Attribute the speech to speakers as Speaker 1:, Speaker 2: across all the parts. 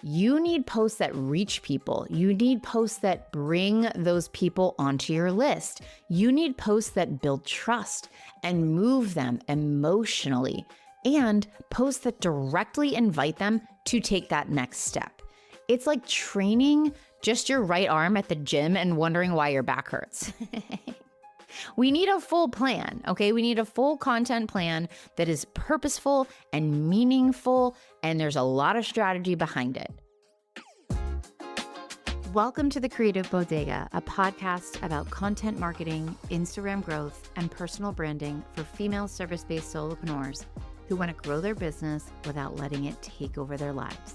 Speaker 1: You need posts that reach people. You need posts that bring those people onto your list. You need posts that build trust and move them emotionally, and posts that directly invite them to take that next step. It's like training just your right arm at the gym and wondering why your back hurts. We need a full plan, okay? We need a full content plan that is purposeful and meaningful, and there's a lot of strategy behind it. Welcome to The Creative Bodega, a podcast about content marketing, Instagram growth, and personal branding for female service-based solopreneurs who want to grow their business without letting it take over their lives.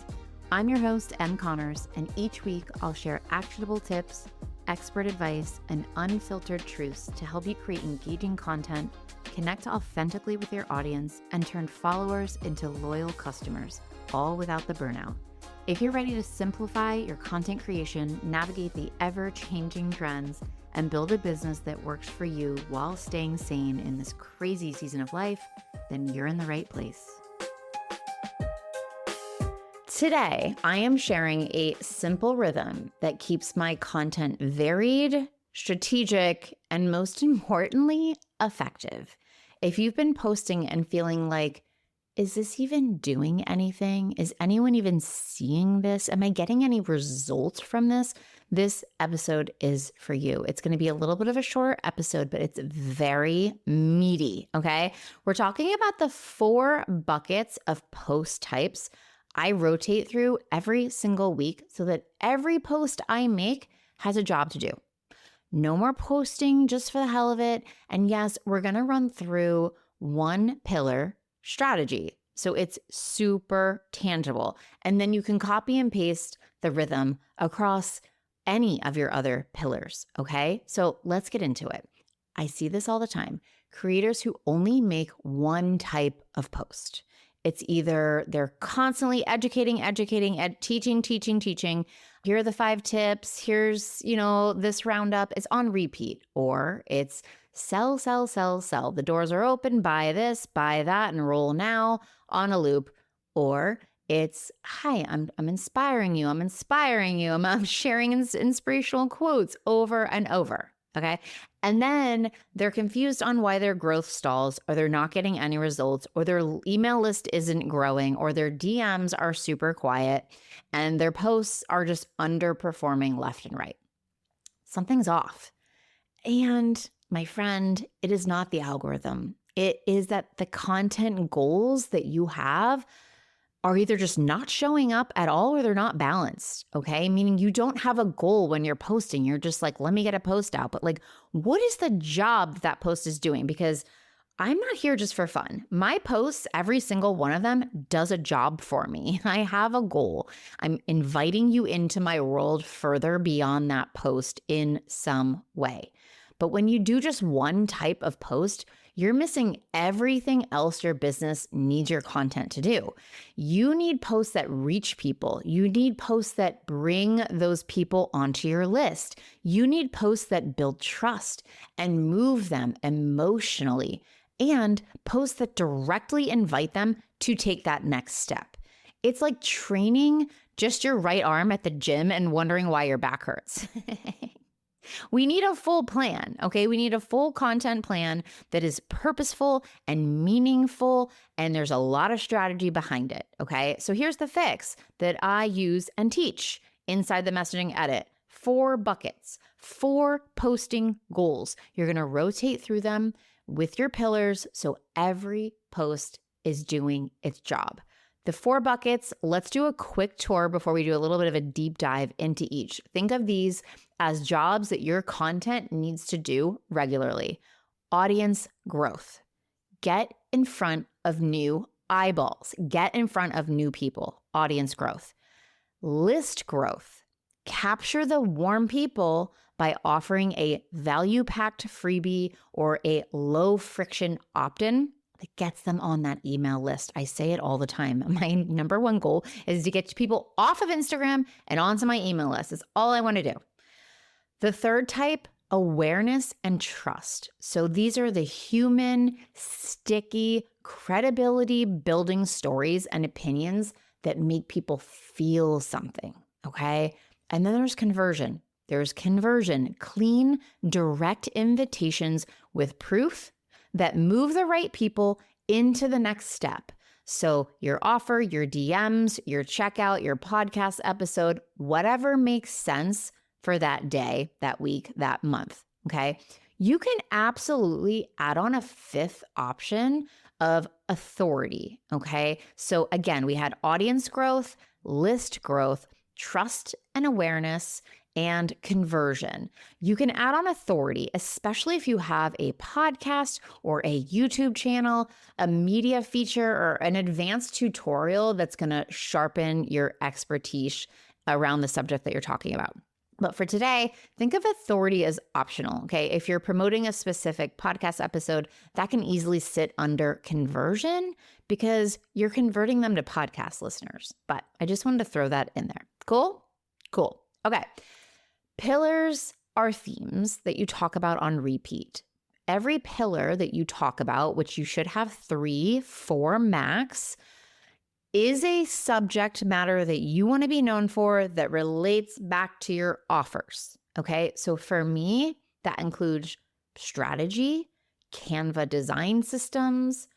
Speaker 1: I'm your host, Em Connors, and each week I'll share actionable tips, expert advice, and unfiltered truths to help you create engaging content, connect authentically with your audience, and turn followers into loyal customers, all without the burnout. If you're ready to simplify your content creation, navigate the ever-changing trends, and build a business that works for you while staying sane in this crazy season of life, then you're in the right place. Today, I am sharing a simple rhythm that keeps my content varied, strategic, and most importantly, effective. If you've been posting and feeling like, is this even doing anything? Is anyone even seeing this? Am I getting any results from this? This episode is for you. It's going to be a little bit of a shorter episode, but it's very meaty, okay? We're talking about the 4 buckets of post types I rotate through every single week so that every post I make has a job to do. No more posting just for the hell of it. And yes, we're going to run through 1 pillar strategy. So it's super tangible. And then you can copy and paste the rhythm across any of your other pillars. Okay. So let's get into it. I see this all the time. Creators who only make 1 type of post. It's either they're constantly educating, teaching. Here are the 5 tips. Here's, this roundup. It's on repeat. Or it's sell. The doors are open. Buy this, buy that, and roll now on a loop. Or it's, hi, I'm inspiring you. I'm sharing inspirational quotes over and over. Okay. And then they're confused on why their growth stalls, or they're not getting any results, or their email list isn't growing, or their DMs are super quiet, and their posts are just underperforming left and right. Something's off. And my friend, it is not the algorithm. It is that the content goals that you have are either just not showing up at all or they're not balanced, okay? Meaning you don't have a goal when you're posting. You're just like, let me get a post out. But like, what is the job that post is doing? Because I'm not here just for fun. My posts, every single one of them does a job for me. I have a goal. I'm inviting you into my world further beyond that post in some way. But when you do just 1 type of post, you're missing everything else your business needs your content to do. You need posts that reach people. You need posts that bring those people onto your list. You need posts that build trust and move them emotionally, and posts that directly invite them to take that next step. It's like training just your right arm at the gym and wondering why your back hurts. We need a full plan, okay? We need a full content plan that is purposeful and meaningful, and there's a lot of strategy behind it, okay? So here's the fix that I use and teach inside the messaging edit. 4 buckets, 4 posting goals. You're going to rotate through them with your pillars so every post is doing its job. The 4 buckets, let's do a quick tour before we do a little bit of a deep dive into each. Think of these as jobs that your content needs to do regularly. Audience growth. Get in front of new eyeballs. Get in front of new people. Audience growth. List growth. Capture the warm people by offering a value-packed freebie or a low-friction opt-in that gets them on that email list. I say it all the time. My number 1 goal is to get people off of Instagram and onto my email list. It's all I want to do. The 3rd type, awareness and trust. So these are the human, sticky, credibility building stories and opinions that make people feel something, okay? And then there's conversion. There's conversion, clean, direct invitations with proof that move the right people into the next step. So your offer, your DMs, your checkout, your podcast episode, whatever makes sense for that day, that week, that month, okay? You can absolutely add on a fifth option of authority, okay? So again, we had audience growth, list growth, trust and awareness, and conversion. You can add on authority, especially if you have a podcast or a YouTube channel, a media feature, or an advanced tutorial that's going to sharpen your expertise around the subject that you're talking about. But for today, think of authority as optional, okay? If you're promoting a specific podcast episode, that can easily sit under conversion because you're converting them to podcast listeners. But I just wanted to throw that in there. Cool? Cool. Okay. Pillars are themes that you talk about on repeat. Every pillar that you talk about, which you should have 3, 4 max, is a subject matter that you want to be known for that relates back to your offers. Okay. So for me, that includes strategy, Canva design systems,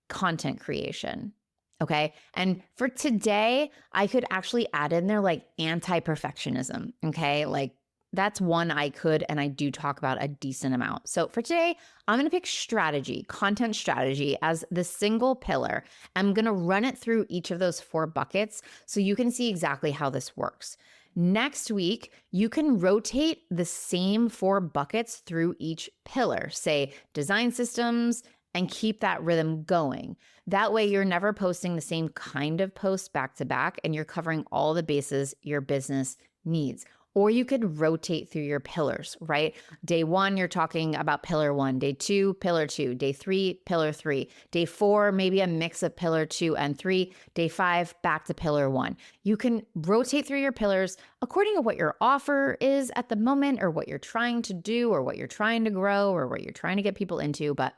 Speaker 1: content creation. Okay. And for today, I could actually add in there like anti-perfectionism. Okay. Like that's one I could and I do talk about a decent amount. So for today, I'm going to pick strategy, content strategy as the single pillar. I'm going to run it through each of those 4 buckets so you can see exactly how this works. Next week, you can rotate the same 4 buckets through each pillar, say design systems, and keep that rhythm going. That way, you're never posting the same kind of post back to back and you're covering all the bases your business needs. Or you could rotate through your pillars, right? Day 1, you're talking about pillar 1. Day 2, pillar 2. Day 3, pillar 3. Day 4, maybe a mix of pillar 2 and 3. Day 5, back to pillar 1. You can rotate through your pillars according to what your offer is at the moment or what you're trying to do or what you're trying to grow or what you're trying to get people into, but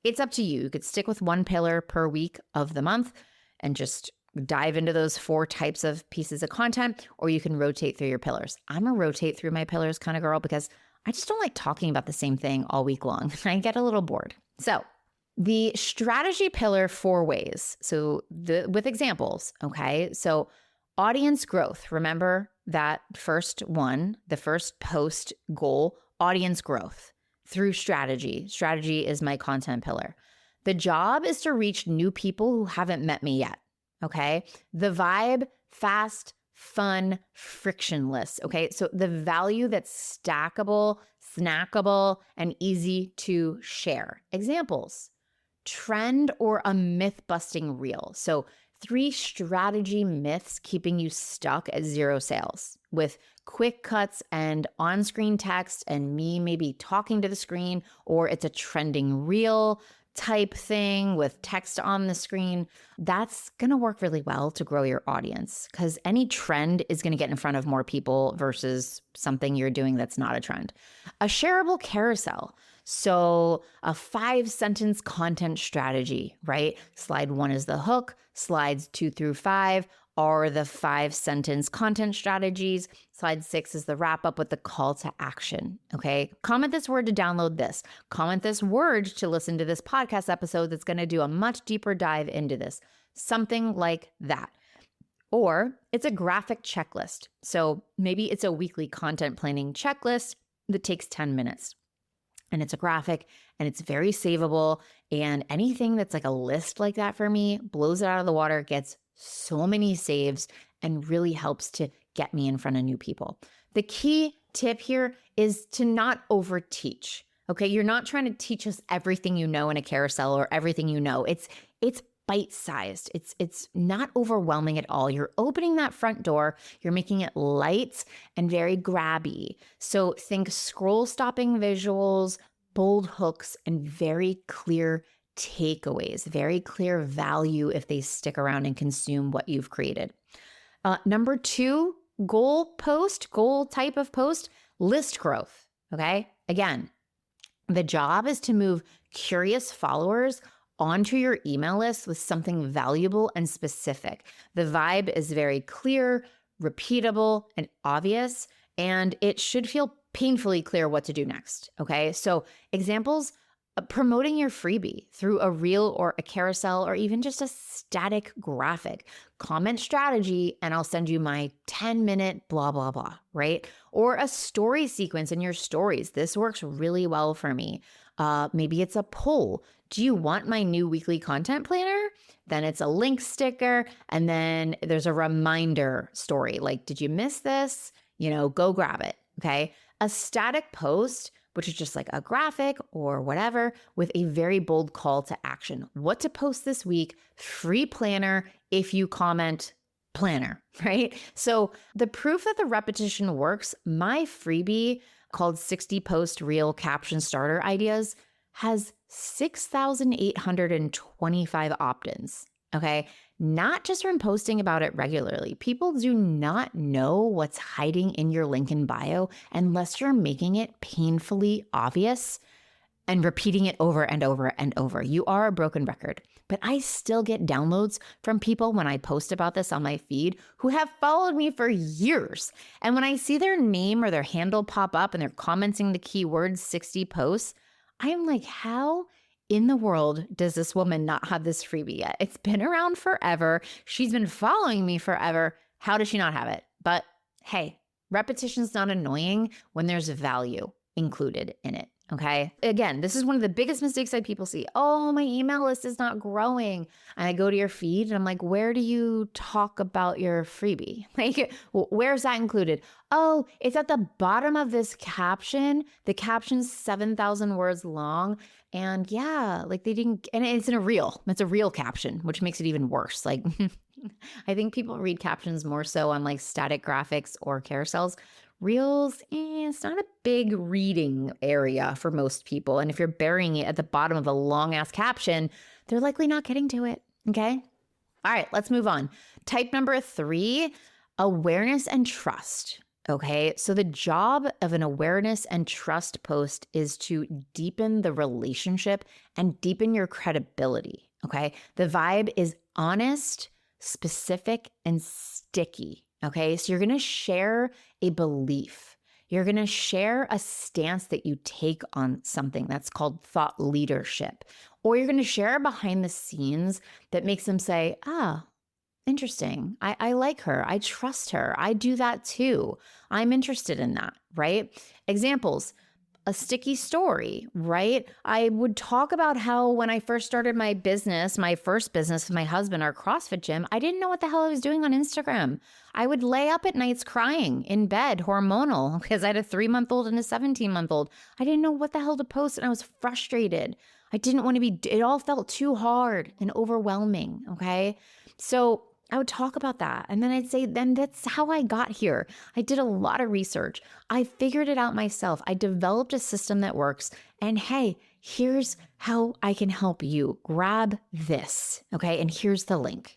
Speaker 1: it's up to you. You could stick with 1 pillar per week of the month and just dive into those 4 types of pieces of content, or you can rotate through your pillars. I'm a rotate through my pillars kind of girl because I just don't like talking about the same thing all week long. I get a little bored. So the strategy pillar 4 ways. So with examples, okay? So audience growth, remember that first one, the first post goal, audience growth through strategy. Strategy is my content pillar. The job is to reach new people who haven't met me yet. Okay. The vibe, fast, fun, frictionless. Okay. So the value that's stackable, snackable, and easy to share. Examples, trend or a myth busting reel. So 3 strategy myths keeping you stuck at 0 sales with quick cuts and on-screen text and me maybe talking to the screen, or it's a trending reel type thing with text on the screen. That's going to work really well to grow your audience because any trend is going to get in front of more people versus something you're doing that's not a trend. A shareable carousel. So a 5-sentence content strategy, right? Slide 1 is the hook. Slides 2 through 5 are the 5-sentence content strategies. Slide 6 is the wrap up with the call to action. Okay. Comment this word to download this. Comment this word to listen to this podcast episode that's going to do a much deeper dive into this. Something like that. Or it's a graphic checklist. So maybe it's a weekly content planning checklist that takes 10 minutes. And it's a graphic and it's very savable. And anything that's like a list like that for me blows it out of the water, gets so many saves, and really helps to get me in front of new people. The key tip here is to not overteach. Okay. You're not trying to teach us everything you know in a carousel or everything you know. It's bite-sized. It's not overwhelming at all. You're opening that front door. You're making it light and very grabby. So think scroll stopping visuals, bold hooks, and very clear takeaways, very clear value if they stick around and consume what you've created. Number 2, goal type of post, list growth. Okay. Again, the job is to move curious followers onto your email list with something valuable and specific. The vibe is very clear, repeatable, and obvious, and it should feel painfully clear what to do next. Okay. So examples, promoting your freebie through a reel or a carousel or even just a static graphic. Comment strategy and I'll send you my 10-minute blah, blah, blah, right? Or a story sequence in your stories. This works really well for me. Maybe it's a poll. Do you want my new weekly content planner? Then it's a link sticker. And then there's a reminder story. Like, did you miss this? Go grab it. Okay. A static post, which is just like a graphic or whatever with a very bold call to action. What to post this week, free planner if you comment planner, right? So the proof that the repetition works, my freebie called 60 Post Reel Caption Starter Ideas has 6,825 opt-ins, okay? Not just from posting about it regularly. People do not know what's hiding in your link in bio unless you're making it painfully obvious and repeating it over and over and over. You are a broken record. But I still get downloads from people when I post about this on my feed who have followed me for years. And when I see their name or their handle pop up and they're commenting the keyword 60 posts, I am like, how in the world does this woman not have this freebie yet? It's been around forever. She's been following me forever. How does she not have it? But hey, repetition's not annoying when there's value included in it. Okay. Again, this is one of the biggest mistakes that people see. Oh, my email list is not growing. And I go to your feed and I'm like, where do you talk about your freebie? Like, where's that included? Oh, it's at the bottom of this caption. The caption's 7,000 words long. And yeah, like they didn't, and it's in a reel. It's a reel caption, which makes it even worse. Like, I think people read captions more so on like static graphics or carousels. Reels, it's not a big reading area for most people. And if you're burying it at the bottom of a long ass caption, they're likely not getting to it. Okay. All right, let's move on. Type number 3, awareness and trust. Okay. So the job of an awareness and trust post is to deepen the relationship and deepen your credibility. Okay. The vibe is honest, specific, and sticky. Okay, so you're going to share a belief. You're going to share a stance that you take on something that's called thought leadership. Or you're going to share behind the scenes that makes them say, interesting. I like her. I trust her. I do that too. I'm interested in that, right? Examples. A sticky story, right? I would talk about how when I first started my business, my first business with my husband, our CrossFit gym, I didn't know what the hell I was doing on Instagram. I would lay up at nights crying in bed, hormonal, because I had a 3-month-old and a 17-month-old. I didn't know what the hell to post and I was frustrated. I didn't want to be, it all felt too hard and overwhelming, okay? So I would talk about that. And then I'd say, then that's how I got here. I did a lot of research. I figured it out myself. I developed a system that works. And hey, here's how I can help you. Grab this. Okay. And here's the link.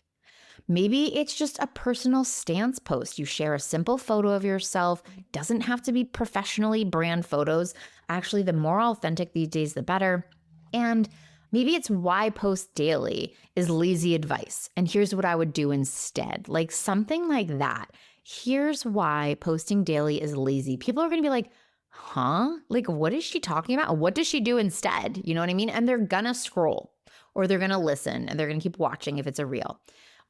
Speaker 1: Maybe it's just a personal stance post. You share a simple photo of yourself. Doesn't have to be professionally brand photos. Actually, the more authentic these days, the better. And maybe it's why post daily is lazy advice. And here's what I would do instead. Like something like that. Here's why posting daily is lazy. People are going to be like, huh? Like, what is she talking about? What does she do instead? You know what I mean? And they're going to scroll or they're going to listen and they're going to keep watching if it's a reel.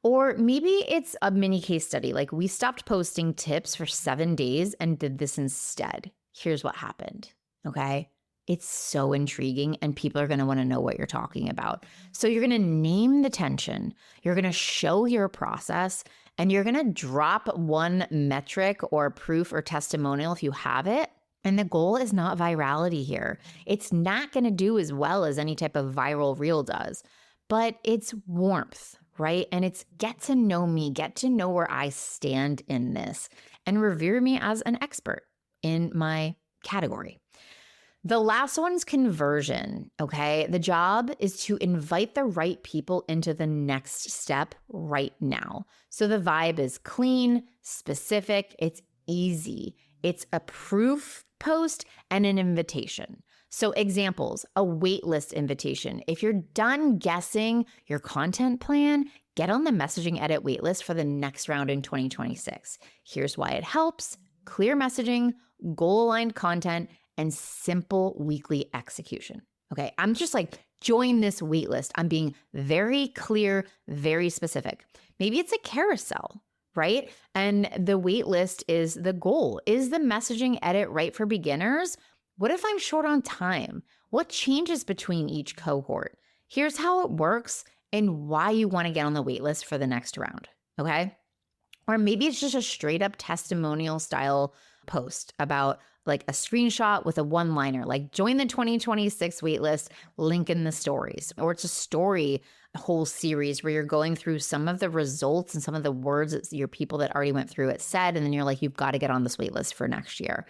Speaker 1: Or maybe it's a mini case study. Like we stopped posting tips for 7 days and did this instead. Here's what happened. Okay. It's so intriguing and people are going to want to know what you're talking about. So you're going to name the tension. You're going to show your process and you're going to drop one metric or proof or testimonial if you have it. And the goal is not virality here. It's not going to do as well as any type of viral reel does, but it's warmth, right? And it's get to know me, get to know where I stand in this and revere me as an expert in my category. The last one's conversion, okay? The job is to invite the right people into the next step right now. So the vibe is clean, specific, it's easy. It's a proof post and an invitation. So examples, a waitlist invitation. If you're done guessing your content plan, get on the messaging edit waitlist for the next round in 2026. Here's why it helps: clear messaging, goal-aligned content, and simple weekly execution. Okay, I'm just like, join this waitlist. I'm being very clear, very specific. Maybe it's a carousel, right? And the waitlist is the goal. Is the messaging edit right for beginners? What if I'm short on time? What changes between each cohort? Here's how it works and why you want to get on the waitlist for the next round, okay? Or maybe it's just a straight up testimonial style post about like a screenshot with a one-liner, like join the 2026 waitlist, link in the stories. Or it's a story, a whole series where you're going through some of the results and some of the words that your people that already went through it said, and then you're like, you've got to get on this waitlist for next year.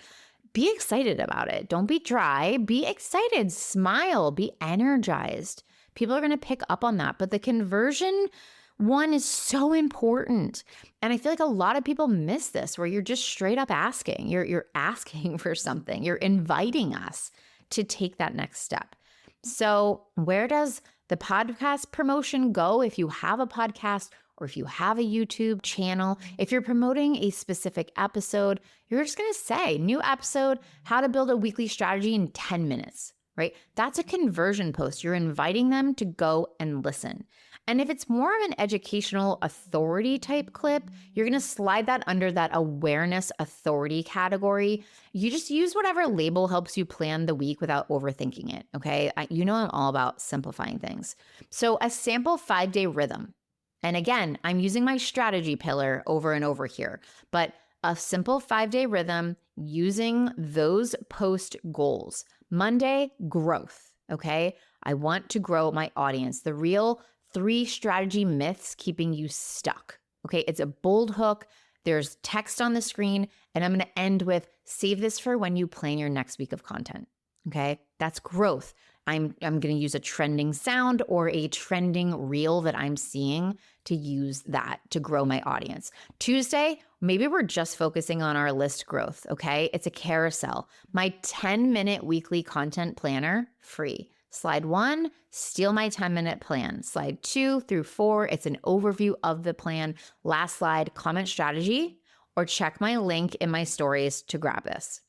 Speaker 1: Be excited about it. Don't be dry. Be excited. Smile. Be energized. People are going to pick up on that. But the conversion one is so important. And I feel like a lot of people miss this, where you're just straight up asking. You're asking for something. You're inviting us to take that next step. So where does the podcast promotion go if you have a podcast or if you have a YouTube channel? If you're promoting a specific episode, you're just going to say, new episode, how to build a weekly strategy in 10 minutes, right? That's a conversion post. You're inviting them to go and listen. And if it's more of an educational authority type clip, you're going to slide that under that awareness authority category. You just use whatever label helps you plan the week without overthinking it, okay? You know I'm all about simplifying things. So a sample 5-day rhythm. And again, I'm using my strategy pillar over and over here, but a simple 5-day rhythm using those post goals. Monday, growth, okay? I want to grow my audience. The real 3 strategy myths keeping you stuck. Okay, it's a bold hook. There's text on the screen, and I'm going to end with save this for when you plan your next week of content. Okay, that's growth. I'm going to use a trending sound or a trending reel that I'm seeing to use that to grow my audience. Tuesday, maybe we're just focusing on our list growth. Okay, it's a carousel. My 10-minute weekly content planner, free. Slide 1, steal my 10-minute plan. Slide 2 through 4, it's an overview of the plan. Last slide, comment strategy, or check my link in my stories to grab this.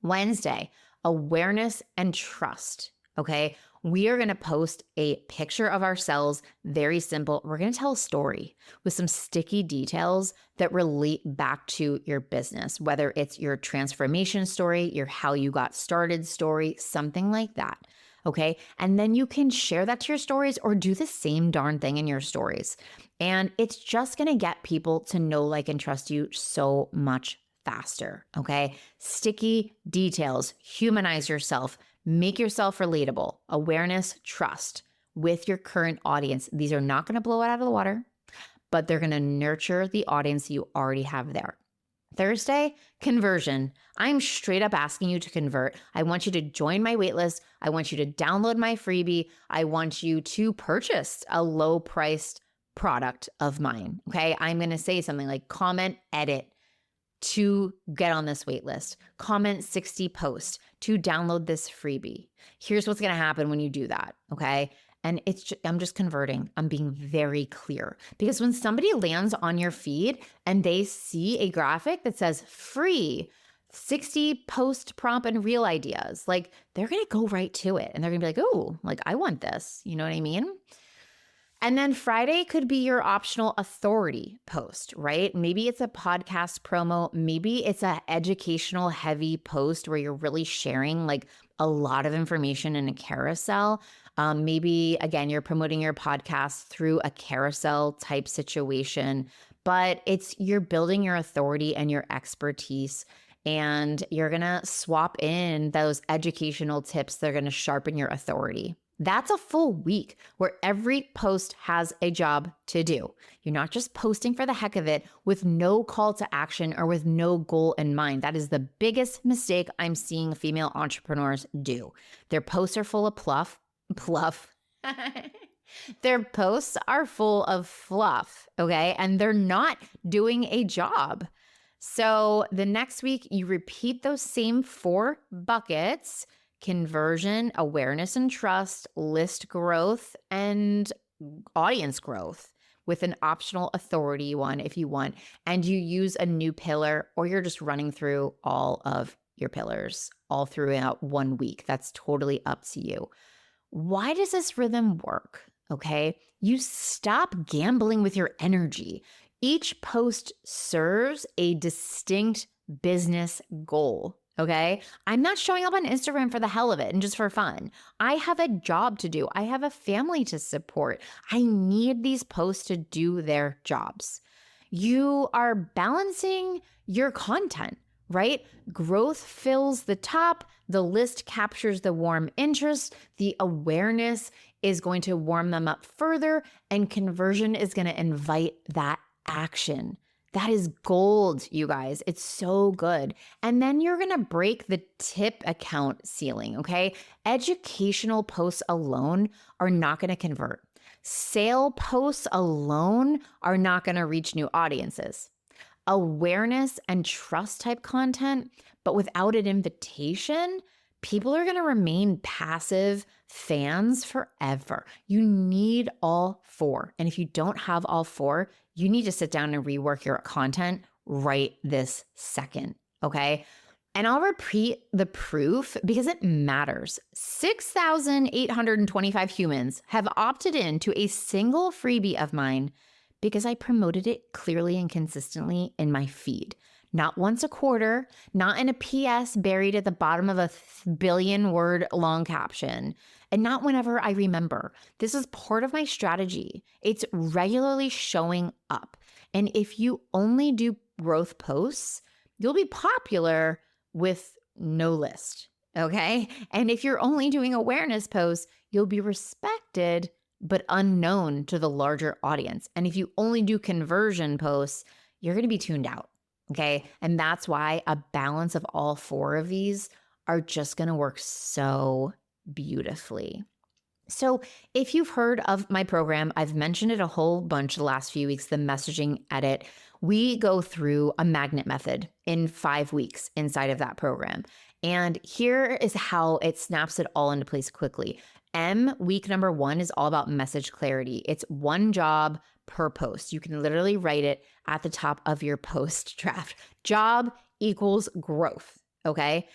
Speaker 1: Wednesday, awareness and trust, okay? We are going to post a picture of ourselves, very simple. We're going to tell a story with some sticky details that relate back to your business, whether it's your transformation story, your how you got started story, something like that. Okay. And then you can share that to your stories or do the same darn thing in your stories. And it's just going to get people to know, like, and trust you so much faster. Okay. Sticky details, humanize yourself, make yourself relatable, awareness, trust with your current audience. These are not going to blow it out of the water, but they're going to nurture the audience you already have there. Thursday, conversion. I'm straight up asking you to convert. I want you to join my waitlist. I want you to download my freebie. I want you to purchase a low priced product of mine. Okay. I'm going to say something like comment, edit to get on this waitlist. Comment 60 posts to download this freebie. Here's what's going to happen when you do that. Okay. And I'm just converting. I'm being very clear, because when somebody lands on your feed and they see a graphic that says free 60 post prompt and reel ideas, like, they're going to go right to it and they're going to be like, oh, like, I want this. You know what I mean? And then Friday could be your optional authority post, right? Maybe it's a podcast promo. Maybe it's an educational heavy post where you're really sharing like a lot of information in a carousel. Maybe, again, you're promoting your podcast through a carousel type situation, but you're building your authority and your expertise, and you're going to swap in those educational tips that are going to sharpen your authority. That's a full week where every post has a job to do. You're not just posting for the heck of it with no call to action or with no goal in mind. That is the biggest mistake I'm seeing female entrepreneurs do. Their posts are full of pluff. Their posts are full of fluff, okay? And they're not doing a job. So the next week, you repeat those same 4 buckets. conversion, awareness and trust, list growth, and audience growth with an optional authority one if you want, and you use a new pillar, or you're just running through all of your pillars all throughout 1 week. That's totally up to you. Why does this rhythm work? Okay. You stop gambling with your energy. Each post serves a distinct business goal. Okay. I'm not showing up on Instagram for the hell of it and just for fun. I have a job to do. I have a family to support. I need these posts to do their jobs. You are balancing your content, right? Growth fills the top. The list captures the warm interest. The awareness is going to warm them up further, and conversion is going to invite that action. That is gold, you guys. It's so good. And then you're going to break the tip account ceiling, okay? Educational posts alone are not going to convert. Sale posts alone are not going to reach new audiences. Awareness and trust type content, but without an invitation, people are going to remain passive fans forever. You need all four. And if you don't have all four, you need to sit down and rework your content right this second, okay? And I'll repeat the proof because it matters. 6,825 humans have opted in to a single freebie of mine because I promoted it clearly and consistently in my feed. Not once a quarter, not in a PS buried at the bottom of a billion-word long caption, and not whenever I remember. This is part of my strategy. It's regularly showing up. And if you only do growth posts, you'll be popular with no list, okay? And if you're only doing awareness posts, you'll be respected but unknown to the larger audience. And if you only do conversion posts, you're going to be tuned out. Okay. And that's why a balance of all four of these are just going to work so beautifully. So if you've heard of my program, I've mentioned it a whole bunch the last few weeks, the messaging edit. We go through a magnet method in 5 weeks inside of that program. And here is how it snaps it all into place quickly. Week number 1 is all about message clarity. It's one job per post. You can literally write it at the top of your post draft. Job equals growth. Okay.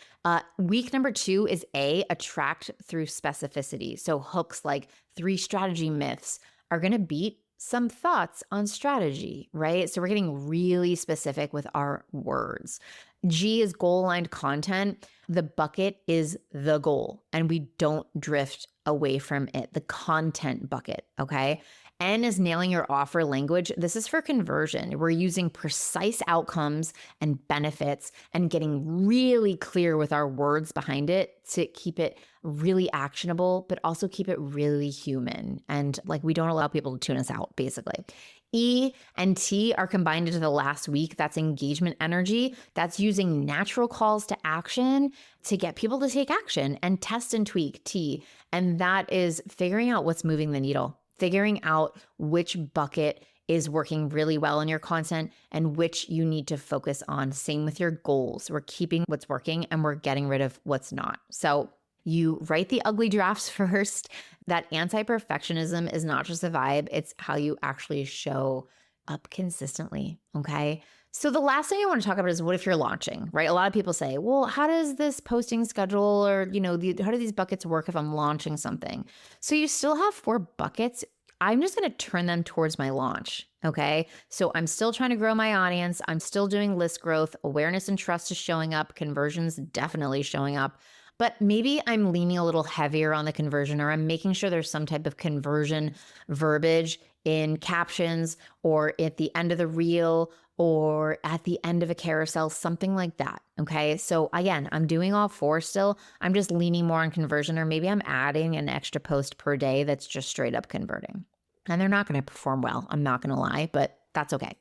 Speaker 1: Week number 2 is attract through specificity. So hooks like 3 strategy myths are going to beat some thoughts on strategy, right? So we're getting really specific with our words. G is goal-aligned content. The bucket is the goal, and we don't drift away from it, the content bucket, okay? N is nailing your offer language. This is for conversion. We're using precise outcomes and benefits and getting really clear with our words behind it to keep it really actionable, but also keep it really human. And like, we don't allow people to tune us out, basically. E and T are combined into the last week. That's engagement energy. That's using natural calls to action to get people to take action, and test and tweak, T. And that is figuring out what's moving the needle, figuring out which bucket is working really well in your content and which you need to focus on. Same with your goals. We're keeping what's working and we're getting rid of what's not. So you write the ugly drafts first. That anti-perfectionism is not just a vibe. It's how you actually show up consistently. Okay. So the last thing I want to talk about is, what if you're launching, right? A lot of people say, well, how does this posting schedule, or, how do these buckets work if I'm launching something? So you still have 4 buckets. I'm just going to turn them towards my launch. Okay. So I'm still trying to grow my audience. I'm still doing list growth. Awareness and trust is showing up. Conversions definitely showing up. But maybe I'm leaning a little heavier on the conversion, or I'm making sure there's some type of conversion verbiage in captions or at the end of the reel or at the end of a carousel, something like that. Okay. So again, I'm doing all 4 still. I'm just leaning more on conversion, or maybe I'm adding an extra post per day that's just straight up converting. And they're not going to perform well. I'm not going to lie, but that's okay.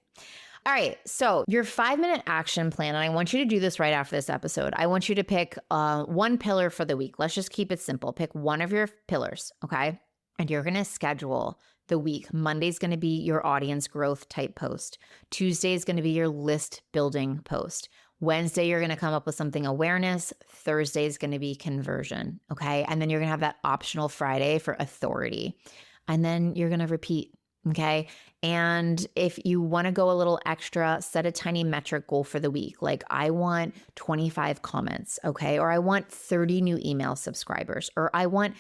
Speaker 1: All right. So your 5-minute action plan, and I want you to do this right after this episode. I want you to pick one pillar for the week. Let's just keep it simple. Pick one of your pillars. Okay. And you're going to schedule the week. Monday's going to be your audience growth type post. Tuesday is going to be your list building post. Wednesday, you're going to come up with something awareness. Thursday is going to be conversion. Okay. And then you're going to have that optional Friday for authority. And then you're going to repeat. Okay. And if you want to go a little extra, set a tiny metric goal for the week. Like I want 25 comments. Okay. Or I want 30 new email subscribers, or I want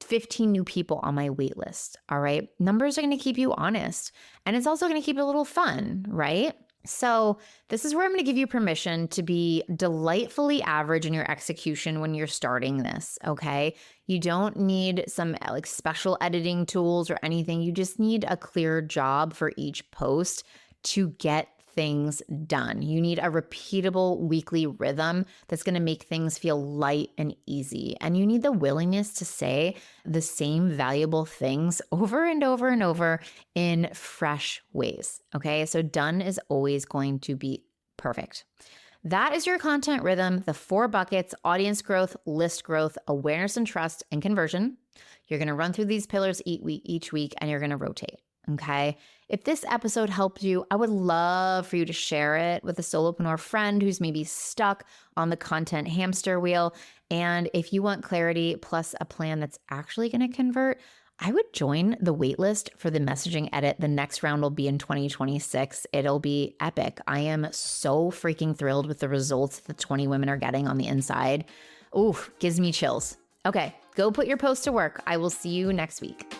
Speaker 1: 15 new people on my wait list. All right. Numbers are going to keep you honest. And it's also going to keep it a little fun, right? So this is where I'm going to give you permission to be delightfully average in your execution when you're starting this, okay? You don't need some like special editing tools or anything. You just need a clear job for each post to get things done. You need a repeatable weekly rhythm that's going to make things feel light and easy. And you need the willingness to say the same valuable things over and over and over in fresh ways. Okay. So done is always going to be perfect. That is your content rhythm, the 4 buckets: audience growth, list growth, awareness and trust, and conversion. You're going to run through these pillars each week, and you're going to rotate. Okay. If this episode helped you, I would love for you to share it with a solopreneur friend who's maybe stuck on the content hamster wheel. And if you want clarity plus a plan that's actually going to convert, I would join the waitlist for the messaging edit. The next round will be in 2026. It'll be epic. I am so freaking thrilled with the results that 20 women are getting on the inside. Ooh, gives me chills. Okay, go put your post to work. I will see you next week.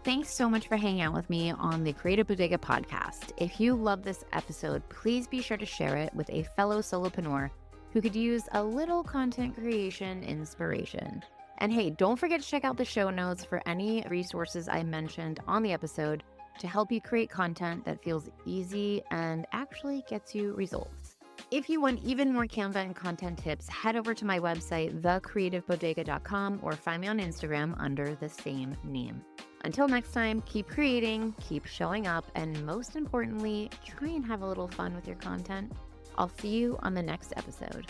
Speaker 1: Thanks so much for hanging out with me on the Creative Bodega podcast. If you love this episode, please be sure to share it with a fellow solopreneur who could use a little content creation inspiration. And hey, don't forget to check out the show notes for any resources I mentioned on the episode to help you create content that feels easy and actually gets you results. If you want even more Canva and content tips, head over to my website, thecreativebodega.com, or find me on Instagram under the same name. Until next time, keep creating, keep showing up, and most importantly, try and have a little fun with your content. I'll see you on the next episode.